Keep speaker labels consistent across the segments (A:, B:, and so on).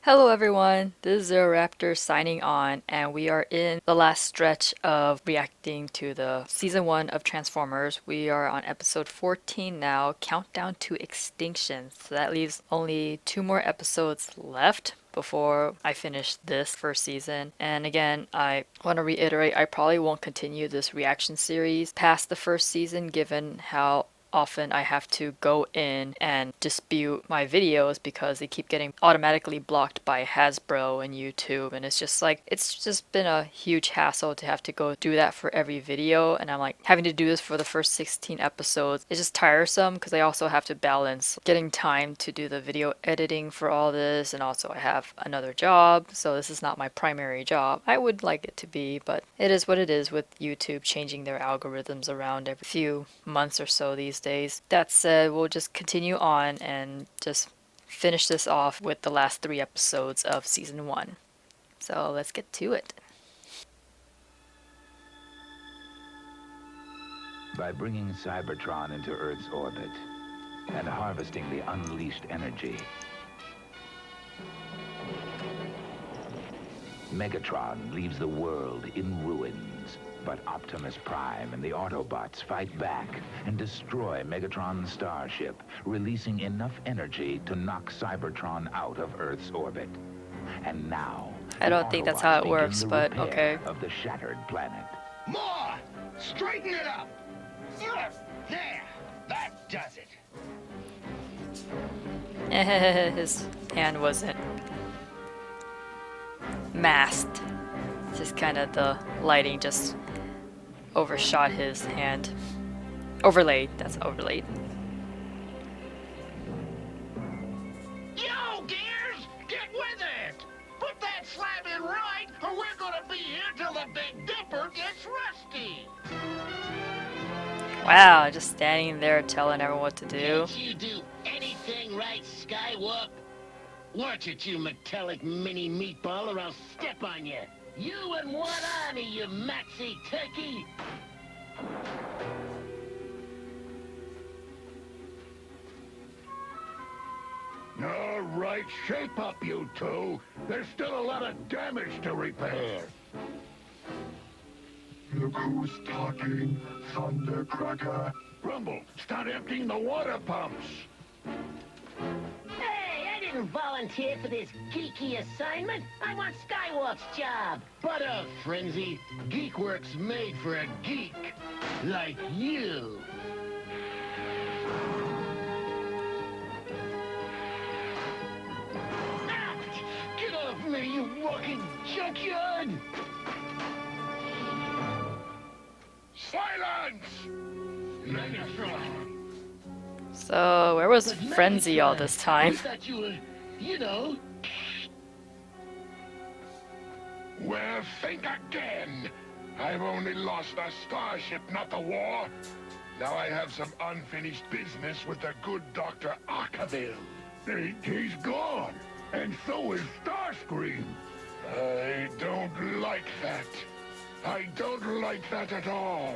A: Hello everyone, this is ZeroRaptor signing on, and we are in the last stretch of reacting to the season 1 of Transformers. We are on episode 14 now, Countdown to Extinction. So that leaves only 2 more episodes left before I finish this first season. And again, I want to reiterate, I probably won't continue this reaction series past the first season given how often I have to go in and dispute my videos because they keep getting automatically blocked by Hasbro and YouTube, and it's just like it's just been a huge hassle to have to go do that for every video, and I'm like having to do this for the first 16 episodes. It's just tiresome because I also have to balance getting time to do the video editing for all this, and also I have another job, so this is not my primary job. I would like it to be, but it is what it is with YouTube changing their algorithms around every few months or so these days. That said, we'll just continue on and just finish this off with the last 3 episodes of season 1. So let's get to it.
B: By bringing Cybertron into Earth's orbit and harvesting the unleashed energy, Megatron leaves the world in ruins. But Optimus Prime and the Autobots fight back and destroy Megatron's starship, releasing enough energy to knock Cybertron out of Earth's orbit. And now,
A: I don't think that's how it works, but
B: repair
A: okay.
B: Of the shattered planet.
C: More! Straighten it up! There! That does it!
A: His hand wasn't masked. Just kind of the lighting just overshot his hand. Overlaid, that's overlaid.
C: Yo, Gears! Get with it! Put that slab in right, or we're gonna be here till the Big Dipper gets rusty!
A: Wow, just standing there telling everyone what to do.
C: Can't you do anything right, Skywalk? Watch it, you metallic mini meatball, or I'll step on you! You and one on me, you maxi turkey! All right, shape up, you two. There's still a lot of damage to repair.
D: Look who's talking, Thundercracker.
C: Rumble, start emptying the water pumps. Hey, I didn't volunteer for this geeky assignment. I want Skywalk's job. But Frenzy, Geekworks made for a geek like you. Ah, get off me, you walking junkyard! Silence! Megatron!
A: So, where was
C: But
A: Frenzy all
C: Megatron,
A: this time?
C: I thought you were, you know.
D: Well, think again. I've only lost a starship, not the war. Now I have some unfinished business with the good Dr. Arkaville. He's gone, and so is Starscream. I don't like that. I don't like that at all.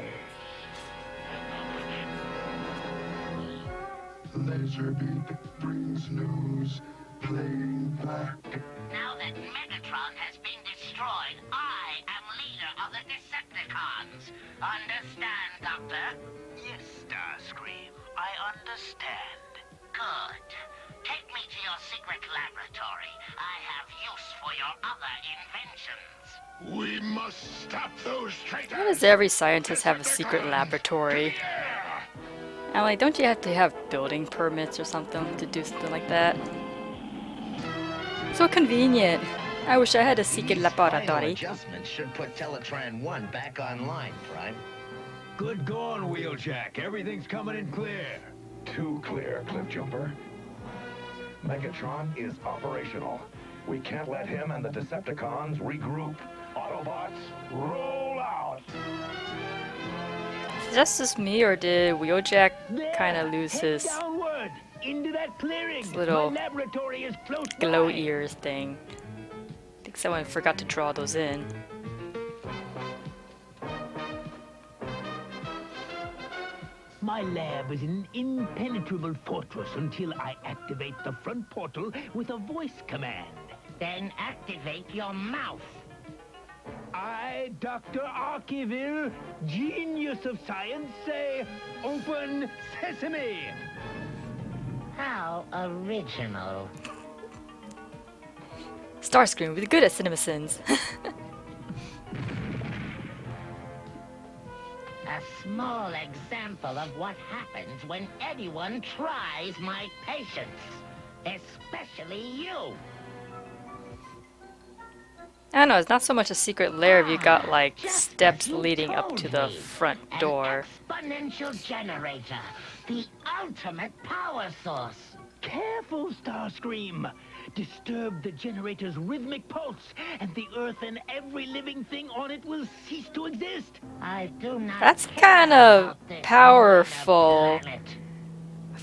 D: Laserbeak brings news, playing black.
E: Now that Megatron has been destroyed, I am leader of the Decepticons. Understand, Doctor?
F: Yes, Starscream, I understand.
E: Good. Take me to your secret laboratory. I have use for your other inventions.
D: We must stop those traitors.
A: Why does every scientist have a secret laboratory? I'm like, don't you have to have building permits or something to do something like that? So convenient. I wish I had a secret
F: These final
A: laboratory.
F: adjustments should put Teletran 1 back online, Prime.
G: Good going, Wheeljack. Everything's coming in clear.
H: Too clear, Cliffjumper. Megatron is operational. We can't let him and the Decepticons regroup. Autobots, roll out!
A: Is that just me, or did Wheeljack kind of lose his
G: Downward, into that clearing.
A: little
G: My laboratory is close
A: glow
G: by.
A: ears thing? I think someone forgot to draw those in.
G: My lab is an impenetrable fortress until I activate the front portal with a voice command.
E: Then activate your mouth.
G: I, Dr. Arkeville, genius of science, say, open sesame.
E: How original.
A: Starscream, we're good at CinemaSins.
E: A small example of what happens when anyone tries my patience. Especially you.
A: I don't know, it's not so much a secret lair if you got like steps leading up to the front door.
E: An exponential generator. The ultimate power source.
G: Careful, Starscream. Disturb the generator's rhythmic pulse, and the Earth and every living thing on it will cease to exist.
E: I do not
A: That's
E: care
A: kind of
E: about this
A: powerful
E: minor planet.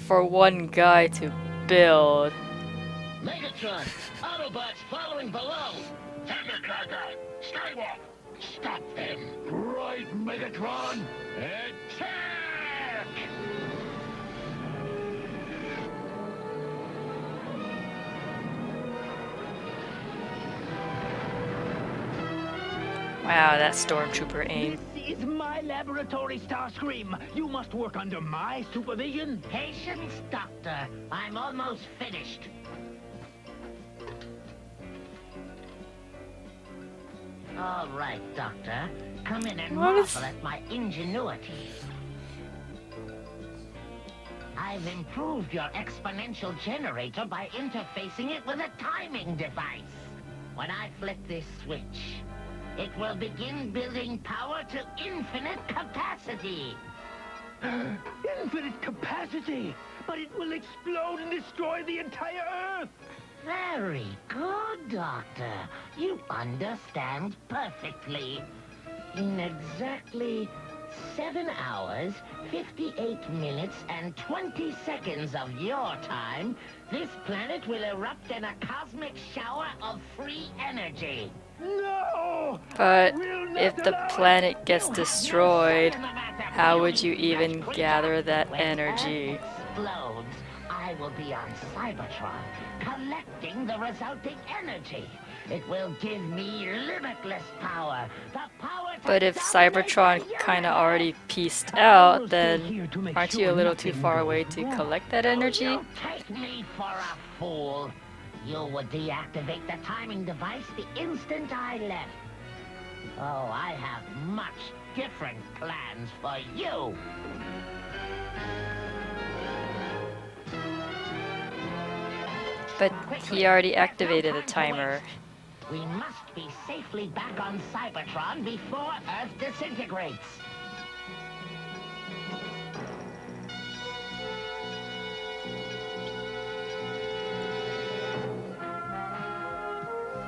A: for one guy to build.
C: Megatron, Autobots following below.
D: Thundercracker! Skywalk! Stop them!
C: Right, Megatron.
D: Attack!
A: Wow, that stormtrooper aim.
G: This is my laboratory, Starscream. You must work under my supervision.
E: Patience, Doctor. I'm almost finished. All right, Doctor. Come in and
A: What is-
E: marvel at my ingenuity. I've improved your exponential generator by interfacing it with a timing device. When I flip this switch, it will begin building power to infinite capacity.
G: Infinite capacity, but it will explode and destroy the entire Earth.
E: Very good, Doctor. You understand perfectly. In exactly 7 hours, 58 minutes, and 20 seconds of your time, this planet will erupt in a cosmic shower of free energy.
G: No!
A: But
G: Will not
A: if the
G: allow it.
A: planet gets
E: You have no
A: destroyed,
E: say in the matter.
A: how would you
E: You
A: even
E: must
A: gather that
E: When
A: energy?
E: Earth explodes, I will be on Cybertron, collecting the resulting energy. It will give me limitless power. The power to
A: But if
E: dominate
A: Cybertron
E: the
A: kind of
E: universe.
A: already pieced
G: I
A: out,
G: will stay here
A: then
G: to make
A: aren't you
G: sure
A: a little too
G: nothing
A: far
G: goes
A: away to
G: wrong.
A: collect that energy?
E: You take me for a fool. You would deactivate the timing device the instant I left. Oh, I have much different plans for you.
A: But he already activated the timer.
E: We must be safely back on Cybertron before Earth disintegrates.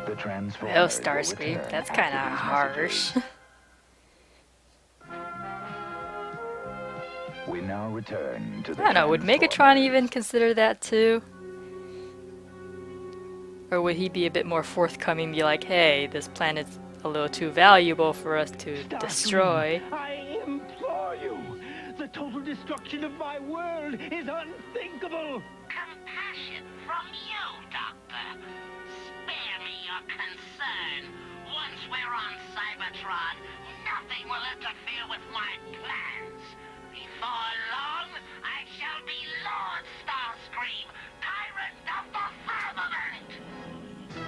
B: The Transformers
A: Oh,
B: will
A: Starscream,
B: return
A: that's
B: after
A: kind of
B: these
A: harsh.
B: messages. We now return to the
A: I don't know, would Megatron
B: Transformers.
A: even consider that too? Or would he be a bit more forthcoming, be like, hey, this planet's a little too valuable for us to
G: Starscream,
A: destroy?
G: I implore you. The total destruction of my world is unthinkable.
E: Compassion from you, Doctor. Spare me your concern. Once we're on Cybertron, nothing will interfere with my plans. Before long, I shall be Lord Starscream, tyrant of the firmament.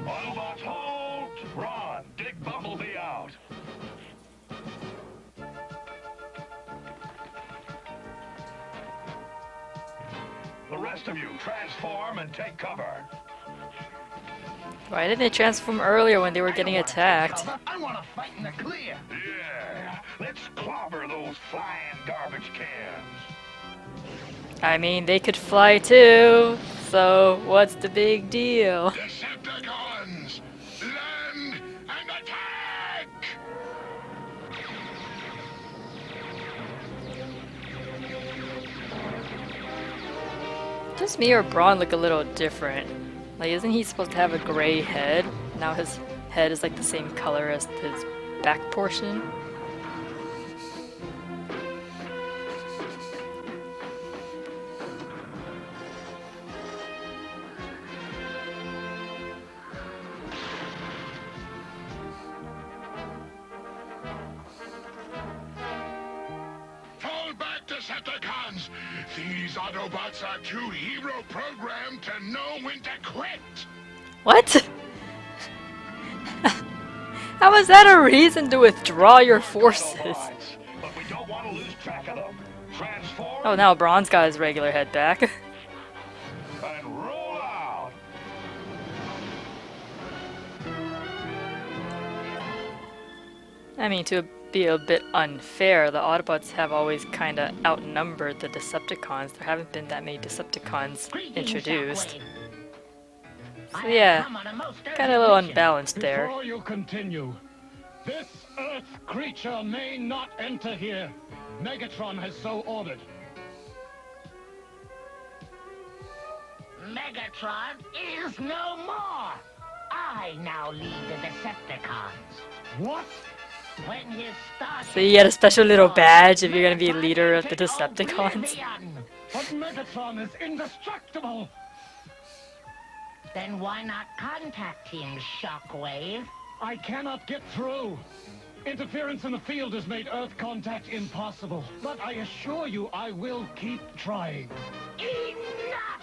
H: Autobots, hold! Ron, dig Bumblebee out. The rest of you, transform and take cover.
A: Why didn't they transform earlier when they were getting attacked?
C: I want to fight in the clear.
H: Yeah, let's clobber those flying garbage cans.
A: I mean, they could fly too, so what's the big deal?
D: Decepticons! Land and attack!
A: Does me or Braun look a little different? Like, isn't he supposed to have a gray head? Now his head is like the same color as his back portion.
D: Decepticons! These Autobots are too hero-programmed to know when to quit!
A: What? How is that a reason to withdraw your forces?
H: Autobots, but we don't want to lose track of them. Transform
A: Oh, now Braun's got his regular head back.
H: and roll out.
A: I mean, to be a bit unfair, the Autobots have always kind of outnumbered the Decepticons. There haven't been that many Decepticons
E: Greetings,
A: introduced.
E: Shockwave.
A: So
E: I have
A: yeah,
E: come on a most
A: kind of a little
E: urgent mission.
A: unbalanced there.
I: Before you continue, this Earth creature may not enter here. Megatron has so ordered.
E: Megatron is no more. I now lead the Decepticons.
I: What?
E: When his starship
A: So you get a special little badge if you're gonna be leader of the Decepticons.
I: But Megatron is indestructible.
E: Then why not contact him, Shockwave?
I: I cannot get through. Interference in the field has made Earth contact impossible. But I assure you, I will keep trying.
E: Enough!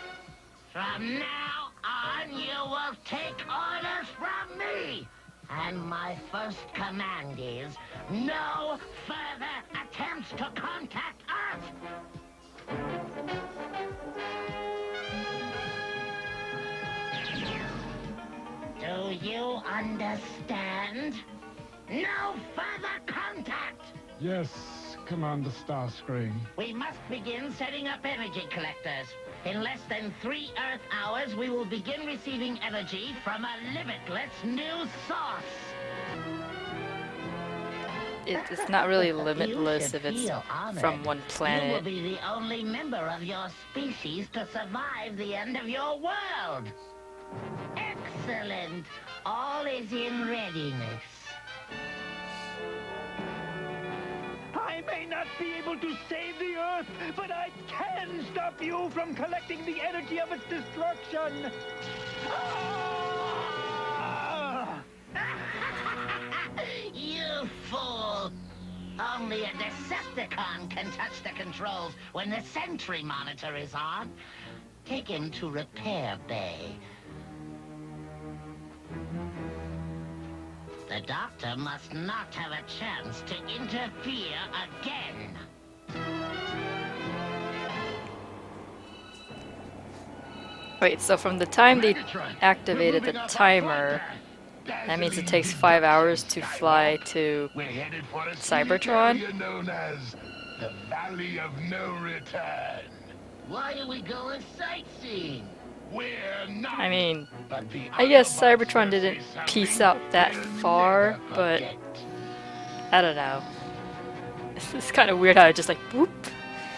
E: From now on, you will take orders from me. And my first command is no further attempts to contact Earth. Do you understand? No further contact!
I: Yes, Commander Starscream.
E: We must begin setting up energy collectors. In less than 3 Earth hours, we will begin receiving energy from a limitless new source.
A: It's not really limitless
E: You
A: if
E: should
A: it's
E: feel honored.
A: from one
E: You will
A: planet.
E: be the only member of your species to survive the end of your world. Excellent. All is in readiness.
G: I may not be able to save the Earth, but I can stop you from collecting the energy of its destruction. Ah!
E: You fool! Only a Decepticon can touch the controls when the Sentry Monitor is on. Take him to Repair Bay. The Doctor must not have a chance to interfere again.
A: Wait, so from the time they activated the timer, that means it takes 5 hours to fly to
D: We're headed for a
A: Cybertron?
D: scenic area known as the Valley of No Return.
C: Why are we going sightseeing?
D: We're not.
A: I mean,
D: but the
A: I guess
D: Autobots
A: Cybertron
D: will
A: didn't
D: see something
A: piece out that
D: they'll
A: far,
D: never
A: but
D: forget.
A: I don't know. It's kind of weird how it just like whoop.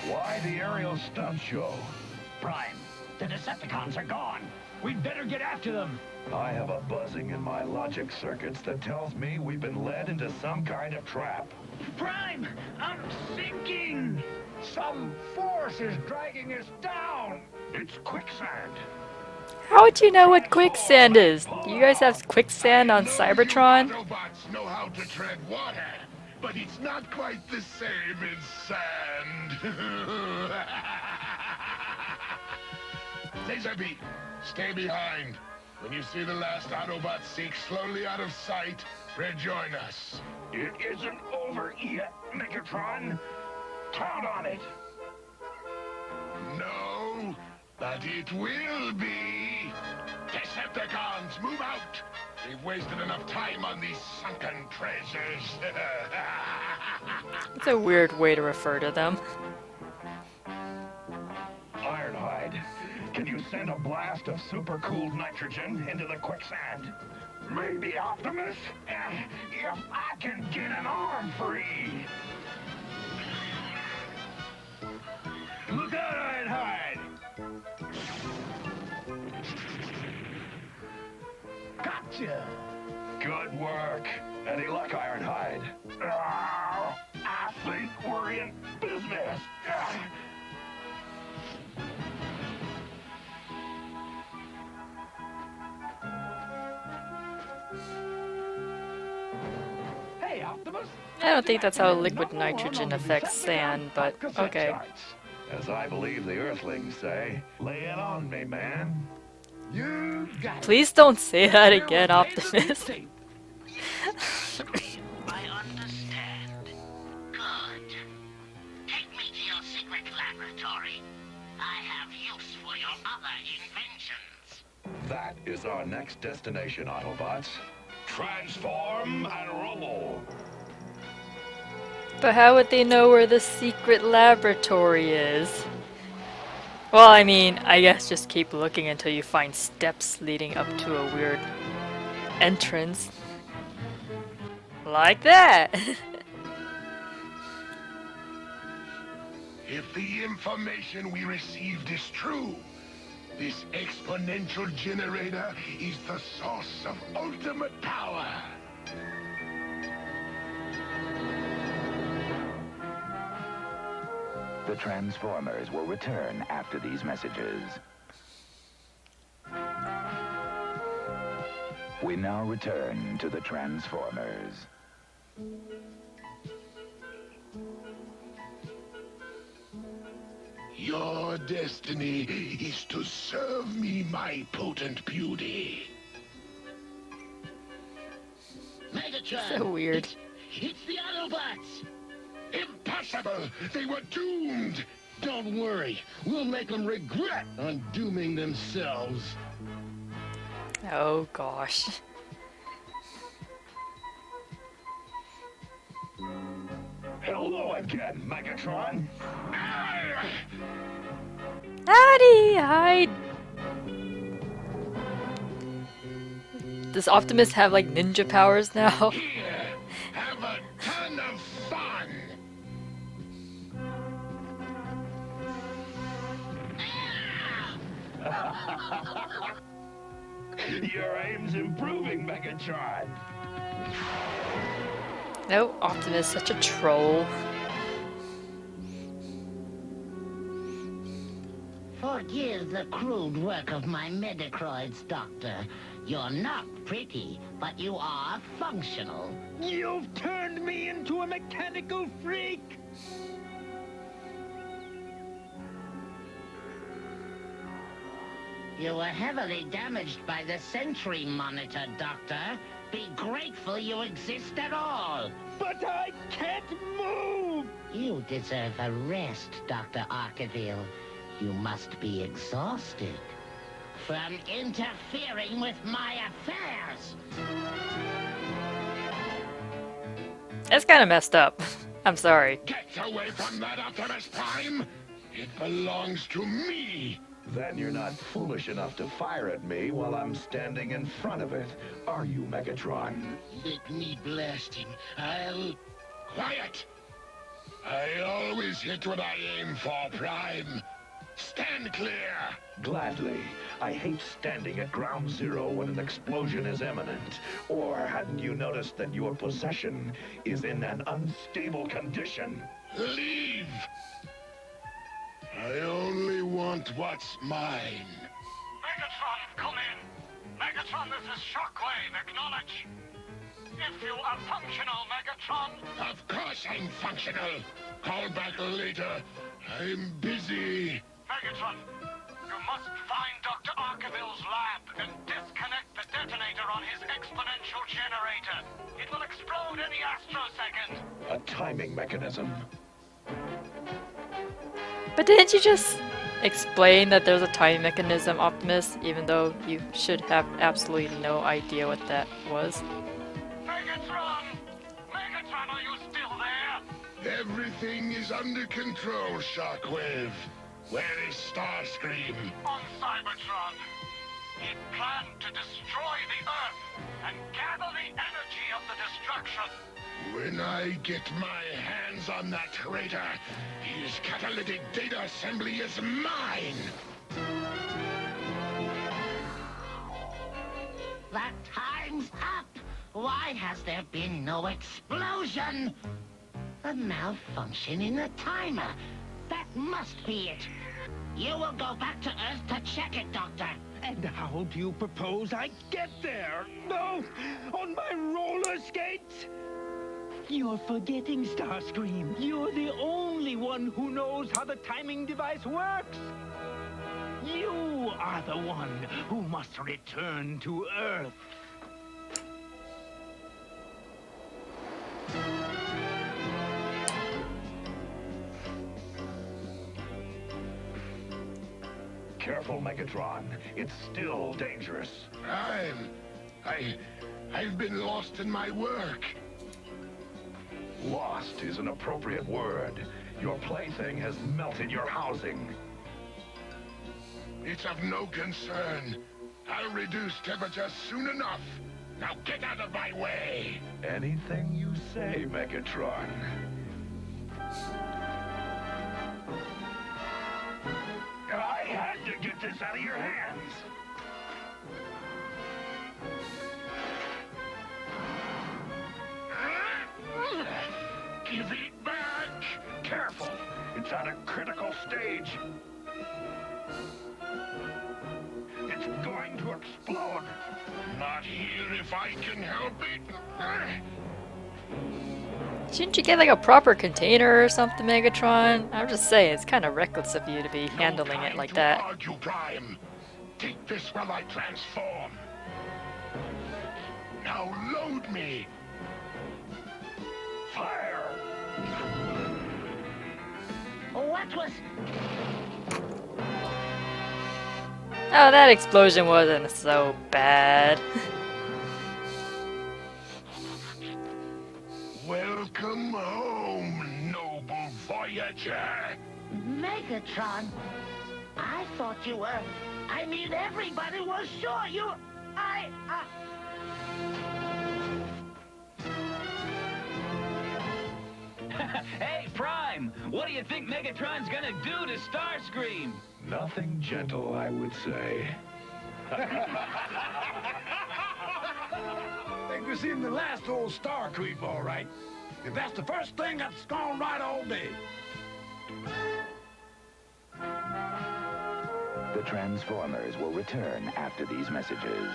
H: Why the aerial stunt show?
G: Prime, the Decepticons are gone. We'd better get after them.
H: I have a buzzing in my logic circuits that tells me we've been led into some kind of trap.
G: Prime, I'm sinking.
H: Some force is dragging us down. It's quicksand.
A: How would you know what quicksand is? Do you guys have quicksand on
D: I know
A: Cybertron?
D: you Autobots know how to tread water, but it's not quite the same in sand. Laserbeak, stay behind. When you see the last Autobot sink slowly out of sight, rejoin us.
H: It isn't over yet, Megatron. Count on it.
D: No, but it will be. Decepticons, move out. We've wasted enough time on these sunken treasures.
A: It's a weird way to refer to them.
H: Ironhide, can you send a blast of supercooled nitrogen into the quicksand? Maybe Optimus, if I can get an arm free.
G: Look out, Ironhide.
H: Gotcha. Good work. Any luck, Ironhide? I think we're in business.
G: Hey, Optimus.
H: Optimus?
A: I don't think that's how
H: Acting as
A: liquid
H: number one
A: nitrogen
H: on the
A: affects
H: Decepticon
A: sand, but
H: cassette
A: okay.
H: charts. As I believe the Earthlings say, lay it on me, man. You got it.
A: Please don't say that
H: Here
A: again,
H: with laser
A: Optimus.
H: tape.
E: I understand. Good. Take me to your secret laboratory. I have use for your other inventions.
H: That is our next destination, Autobots. Transform and roll.
A: But how would they know where the secret laboratory is? Well, I mean, I guess just keep looking until you find steps leading up to a weird entrance. Like that!
D: If the information we received is true, this exponential generator is the source of ultimate power.
B: The Transformers will return after these messages. We now return to the Transformers.
D: Your destiny is to serve me, my potent beauty.
C: Megatron!
A: So weird.
C: It's the Autobots!
D: Impossible! They were doomed!
C: Don't worry, we'll make them regret undooming themselves.
A: Oh gosh.
H: Hello again, Megatron.
A: Howdy! Hi! Does Optimus have like ninja powers now?
D: Here, have a ton of fun!
H: Your aim's improving, Megatron.
A: No, Optimus, such a troll.
E: Forgive the crude work of my Metacroids, Doctor. You're not pretty, but you are functional.
G: You've turned me into a mechanical freak!
E: You were heavily damaged by the Sentry Monitor, Doctor. Be grateful you exist at all.
G: But I can't move!
E: You deserve a rest, Dr. Arkeville. You must be exhausted from interfering with my affairs.
A: That's kind of messed up. I'm sorry.
D: Get away from that Optimus Prime! It belongs to me!
H: Then you're not foolish enough to fire at me while I'm standing in front of it, are you, Megatron?
D: Let me blast him. I'll... Quiet! I always hit what I aim for, Prime. Stand clear!
H: Gladly. I hate standing at ground zero when an explosion is imminent. Or hadn't you noticed that your possession is in an unstable condition?
D: Leave! I only want what's mine.
I: Megatron, come in. Megatron, this is Shockwave. Acknowledge. If you are functional, Megatron.
D: Of course I'm functional. Call back later. I'm busy.
I: Megatron, you must find Dr. Arkeville's lab and disconnect the detonator on his exponential generator. It will explode any astrosecond.
H: A timing mechanism.
A: But didn't you just explain that there's a timing mechanism, Optimus, even though you should have absolutely no idea what that was?
I: Megatron! Megatron, are you still there?
D: Everything is under control, Shockwave. Where is Starscream?
I: On Cybertron. He planned to destroy the Earth and gather the energy of the destruction.
D: When I get my hands on that traitor, his catalytic data assembly is mine!
E: That time's up. Why has there been no explosion? A malfunction in the timer. That must be it. You will go back to Earth to check it, Doctor.
G: And how do you propose I get there? No! On my roller skates? You're forgetting, Starscream. You're the only one who knows how the timing device works. You are the one who must return to Earth.
H: Careful, Megatron. It's still dangerous.
D: I've been lost in my work.
H: Lost is an appropriate word. Your plaything has melted your housing.
D: It's of no concern. I'll reduce temperature soon enough. Now get out of my way.
H: Anything you say, Megatron. I had to get this out of your hands.
D: Give it back.
H: Careful. It's at a critical stage. It's going to explode.
D: Not here if I can help it.
A: Shouldn't you get like a proper container or something, Megatron? I'm just saying, it's kind of reckless of you to be handling it like that.
D: Argue, Prime. Take this while I transform. Now load me.
H: Fire!
E: What was...
A: Oh, that explosion wasn't so bad.
D: Welcome home, noble Voyager.
E: Megatron? I thought you were... I mean, everybody was sure you...
J: Hey, Prime! What do you think Megatron's gonna do to Starscream?
H: Nothing gentle, I would say.
K: Think we've seen the last old star creep, all right. If that's the first thing that's gone right all day.
B: The Transformers will return after these messages.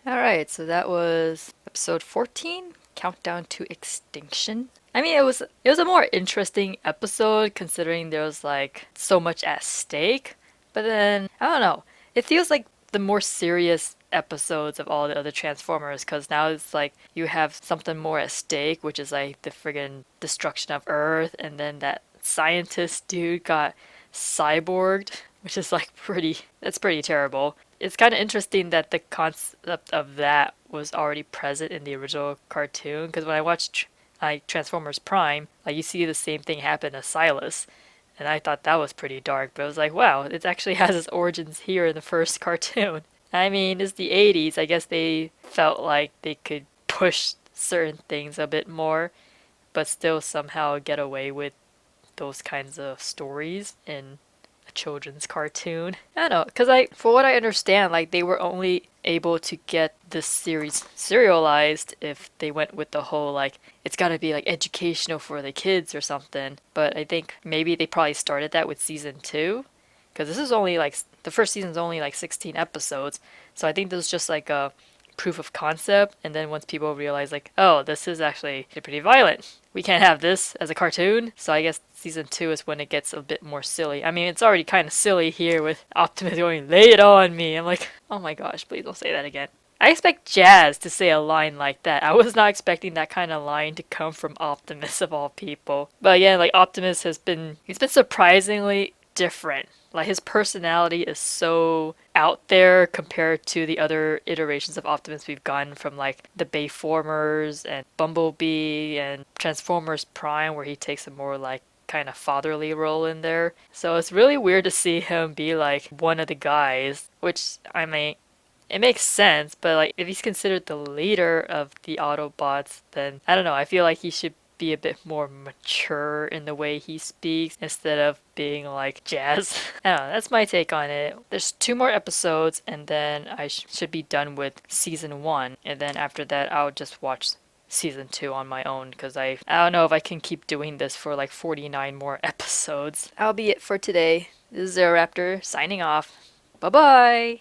A: Alright, so that was episode 14, Countdown to Extinction. I mean, it was a more interesting episode considering there was like so much at stake. But then, I don't know, it feels like the more serious episodes of all the other Transformers, because now it's like you have something more at stake, which is like the friggin' destruction of Earth, and then that scientist dude got cyborged, which is like that's pretty terrible. It's kind of interesting that the concept of that was already present in the original cartoon, because when I watched Transformers Prime, you see the same thing happen to Silas. And I thought that was pretty dark, but I was like, wow, it actually has its origins here in the first cartoon. I mean, it's the 80s. I guess they felt like they could push certain things a bit more, but still somehow get away with those kinds of stories in a children's cartoon. I don't know, because for what I understand, like they were only able to get this series serialized if they went with the whole like it's got to be like educational for the kids or something. But I think maybe they probably started that with season 2, because this is only like the first season's only like 16 episodes, so I think this is just like a proof of concept, and then once people realize like, oh, this is actually pretty violent, we can't have this as a cartoon, so I guess season 2 is when it gets a bit more silly. I mean, it's already kind of silly here with Optimus going, lay it on me. I'm like, oh my gosh, please don't say that again. I expect Jazz to say a line like that. I was not expecting that kind of line to come from Optimus of all people. But yeah, like Optimus he's been surprisingly different. Like his personality is so out there compared to the other iterations of Optimus we've gotten from like the Bayformers and Bumblebee and Transformers Prime, where he takes a more like kind of fatherly role in there. So it's really weird to see him be like one of the guys, which I mean, it makes sense, but like if he's considered the leader of the Autobots, then I don't know, I feel like he should be a bit more mature in the way he speaks instead of being like Jazz. I don't know, that's my take on it. There's 2 more episodes and then I should be done with season 1, and then after that I'll just watch season 2 on my own, because I don't know if I can keep doing this for like 49 more episodes. That'll be it for today. This is ZeroRaptor signing off. Bye bye!